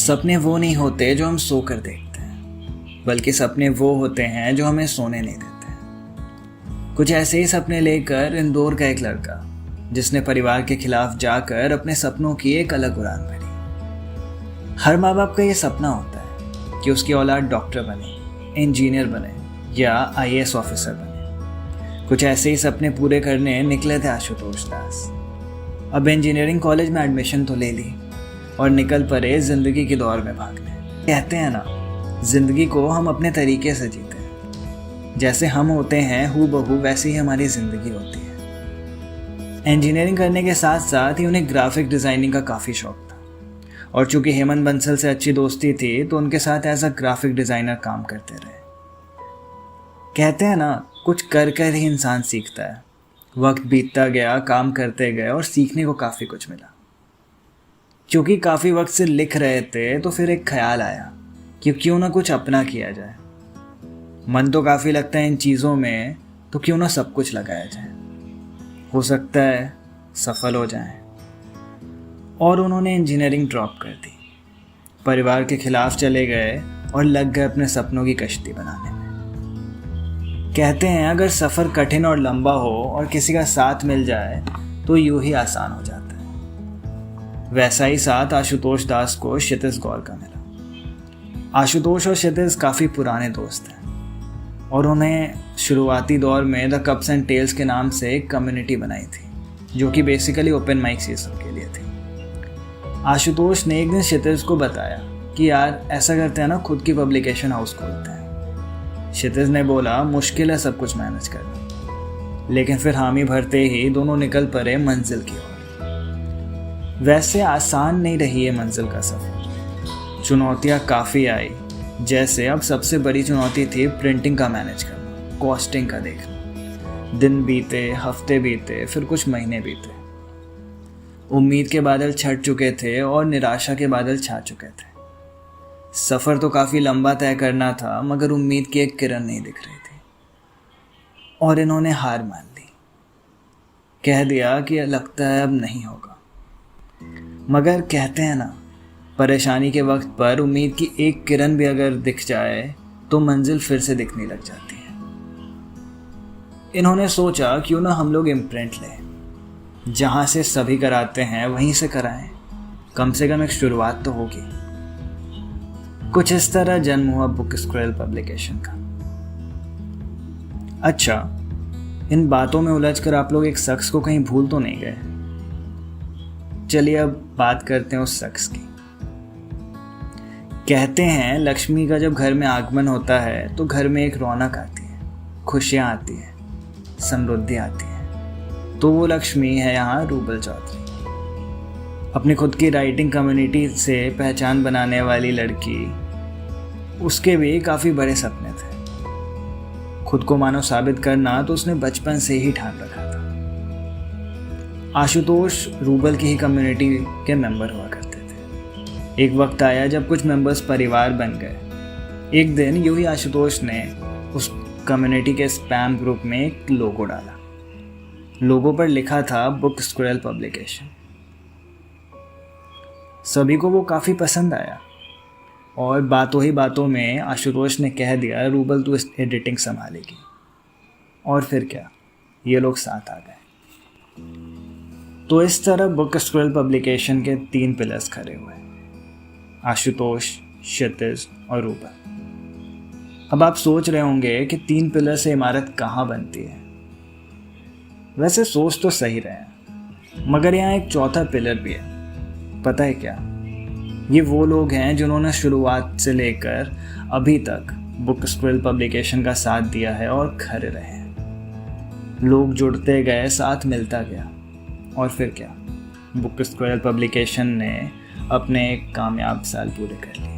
सपने वो नहीं होते जो हम सोकर देखते हैं, बल्कि सपने वो होते हैं जो हमें सोने नहीं देते। कुछ ऐसे ही सपने लेकर इंदौर का एक लड़का, जिसने परिवार के खिलाफ जाकर अपने सपनों की एक अलग उड़ान भरी। हर माँ बाप का ये सपना होता है कि उसकी औलाद डॉक्टर बने, इंजीनियर बने या IAS ऑफिसर बने। कुछ ऐसे ही सपने पूरे करने निकले थे आशुतोष दास। अब इंजीनियरिंग कॉलेज में एडमिशन तो ले ली और निकल पड़े जिंदगी की दौड़ में भागने। कहते हैं ना, जिंदगी को हम अपने तरीके से जीते हैं। जैसे हम होते हैं हूबहू वैसे ही हमारी जिंदगी होती है। इंजीनियरिंग करने के साथ साथ ही उन्हें ग्राफिक डिजाइनिंग का काफ़ी शौक था, और चूंकि हेमंत बंसल से अच्छी दोस्ती थी तो उनके साथ एज अ ग्राफिक डिज़ाइनर काम करते रहे। कहते हैं ना, कुछ कर कर ही इंसान सीखता है। वक्त बीतता गया, काम करते गए और सीखने को काफ़ी कुछ मिला। क्योंकि काफ़ी वक्त से लिख रहे थे तो फिर एक ख्याल आया कि क्यों ना कुछ अपना किया जाए। मन तो काफ़ी लगता है इन चीज़ों में, तो क्यों ना सब कुछ लगाया जाए, हो सकता है सफल हो जाए। और उन्होंने इंजीनियरिंग ड्रॉप कर दी, परिवार के खिलाफ चले गए और लग गए अपने सपनों की कश्ती बनाने में। कहते हैं अगर सफ़र कठिन और लंबा हो और किसी का साथ मिल जाए तो यूं ही आसान हो जाता है। वैसा ही साथ आशुतोष दास को क्षितिज गौर का मिला। आशुतोष और क्षितिज काफ़ी पुराने दोस्त हैं और उन्हें शुरुआती दौर में द कप्स एंड टेल्स के नाम से एक कम्युनिटी बनाई थी, जो कि बेसिकली ओपन माइक्स ये सब के लिए थी। आशुतोष ने एक दिन क्षितिज को बताया कि यार ऐसा करते हैं ना, खुद की पब्लिकेशन हाउस खोलते हैं। क्षितिज ने बोला मुश्किल है सब कुछ मैनेज करना, लेकिन फिर हामी भरते ही दोनों निकल पड़े मंजिल की ओर। वैसे आसान नहीं रही है मंजिल का सफ़र, चुनौतियाँ काफ़ी आई। जैसे अब सबसे बड़ी चुनौती थी प्रिंटिंग का मैनेज करना, कॉस्टिंग का देखना। दिन बीते, हफ्ते बीते, फिर कुछ महीने बीते। उम्मीद के बादल छट चुके थे और निराशा के बादल छा चुके थे। सफ़र तो काफ़ी लंबा तय करना था, मगर उम्मीद की एक किरण नहीं दिख रही थी और इन्होंने हार मान ली। कह दिया कि लगता है अब नहीं होगा। मगर कहते हैं ना, परेशानी के वक्त पर उम्मीद की एक किरण भी अगर दिख जाए तो मंजिल फिर से दिखने लग जाती है। इन्होंने सोचा क्यों ना हम लोग इम्प्रिंट लें, जहाँ से सभी कराते हैं वहीं से कराएं, कम से कम एक शुरुआत तो होगी। कुछ इस तरह जन्म हुआ बुक स्क्वेल पब्लिकेशन का। अच्छा, इन बातों में उलझकर आप लोग एक शख्स को कहीं भूल तो नहीं गए? चलिए अब बात करते हैं उस शख्स की। कहते हैं लक्ष्मी का जब घर में आगमन होता है तो घर में एक रौनक आती है, खुशियां आती है, समृद्धि आती है। तो वो लक्ष्मी है यहाँ रूबल चौधरी। अपनी खुद की राइटिंग कम्युनिटी से पहचान बनाने वाली लड़की। उसके भी काफ़ी बड़े सपने थे। खुद को मानो साबित करना तो उसने बचपन से ही ठान रखा था। आशुतोष रूबल की ही कम्युनिटी के मेंबर हुआ करते थे। एक वक्त आया जब कुछ मेंबर्स परिवार बन गए। एक दिन यूं ही आशुतोष ने उस कम्युनिटी के स्पैम ग्रुप में एक लोगो डाला। लोगो पर लिखा था बुक स्क्वेल पब्लिकेशन। सभी को वो काफ़ी पसंद आया और बातों ही बातों में आशुतोष ने कह दिया रूबल तू इस एडिटिंग संभालेगी। और फिर क्या, ये लोग साथ आ गए। तो इस तरह बुक स्क्वेल पब्लिकेशन के 3 पिलर्स खड़े हुए, आशुतोष, क्षितिज और रूबल। अब आप सोच रहे होंगे कि 3 पिलर से इमारत कहाँ बनती है। वैसे सोच तो सही रहे हैं, मगर यहाँ एक चौथा पिलर भी है। पता है क्या? ये वो लोग हैं जिन्होंने शुरुआत से लेकर अभी तक बुक स्क्वेल पब्लिकेशन का साथ दिया है और खड़े रहे हैं। लोग जुड़ते गए, साथ मिलता गया, और फिर क्या, बुक स्क्वेल पब्लिकेशन ने अपने एक कामयाब साल पूरे कर लिए।